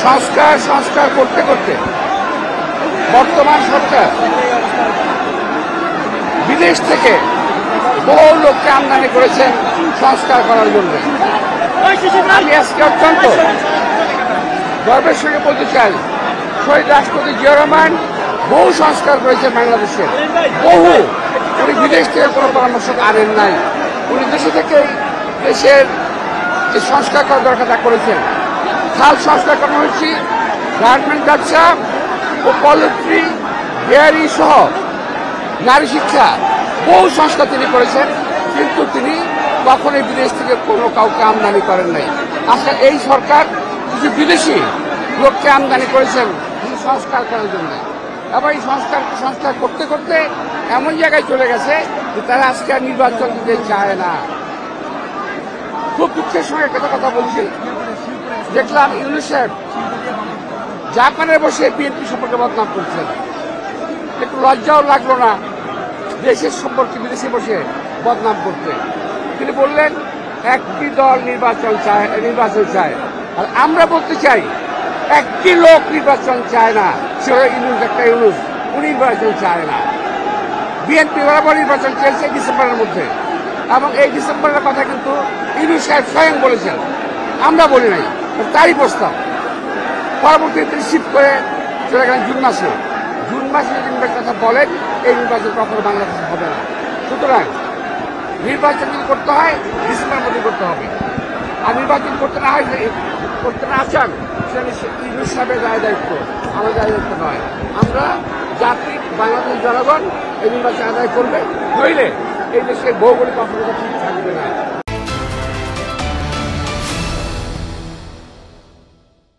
সংস্কার সংস্কার করতে করতে বর্তমান সরকার বিদেশ থেকে বহু লোককে আমদানি করেছেন সংস্কার করার জন্য। আমি আজকে অত্যন্ত গর্বের সঙ্গে বলতে চাই, শহীদ রাষ্ট্রপতি জিয়া রহমান বহু সংস্কার করেছেন বাংলাদেশের, বহু। উনি বিদেশ থেকে কোনো পরামর্শ আনেন নাই, উনি দেশে থেকেই দেশের যে সংস্কার করা দরকার তা করেছেন। খাল সংস্কার করা হয়েছে, গার্মেন্ট ব্যবসা ও পলিট্রি ডেয়ারি সহ নারী শিক্ষা, বহু সংস্কার তিনি করেছেন, কিন্তু তিনি কখনোই বিদেশ থেকে কোনো কাউকে আমদানি করেন নাই। আসলে এই সরকার কিছু বিদেশি লোককে আমদানি করেছেন সংস্কার করার জন্য, এবং এই সংস্কার করতে করতে এমন জায়গায় চলে গেছে যে তারা আজকে আর নির্বাচন দিতে চায় না। খুব দুঃখের সঙ্গে একটা কথা বলছি, দেখলাম ইউনূস সাহেব জাপানে বসে বিএনপি সম্পর্কে বদনাম করছেন। একটু লজ্জাও লাগলো না দেশের সম্পর্কে বিদেশে বসে বদনাম করতে? তিনি বললেন একটি দল নির্বাচন চায়, আর আমরা বলতে চাই একটি লোক নির্বাচন চায় না, সে ইউনূস, একটা ইউনূস, উনি নির্বাচন চায় না। বিএনপি বরাবর নির্বাচন চলছে ডিসেম্বরের মধ্যে, এবং এই ডিসেম্বরের কথা কিন্তু ইউনূস সাহেব স্বয়ং বলেছেন, আমরা বলি নাই। তারই প্রস্তাব পরবর্তীতে শিফট করে চলে গেলেন জুন মাসে যদি কথা বলেন, এই নির্বাচন কখনো বাংলাদেশে হবে না। সুতরাং নির্বাচন যদি করতে হয় ডিসেম্বরের মধ্যে করতে হবে, আর নির্বাচন করতে না চান সেটা ইউনূস সাহেবের দায়িত্ব, আমাদের দায়িত্ব নয়। আমরা জাতি বাংলাদেশ জনগণ এই নির্বাচন আদায় করবে, নইলে এই দেশের ভৌগোলিক অবস্থা ঠিক থাকবে না।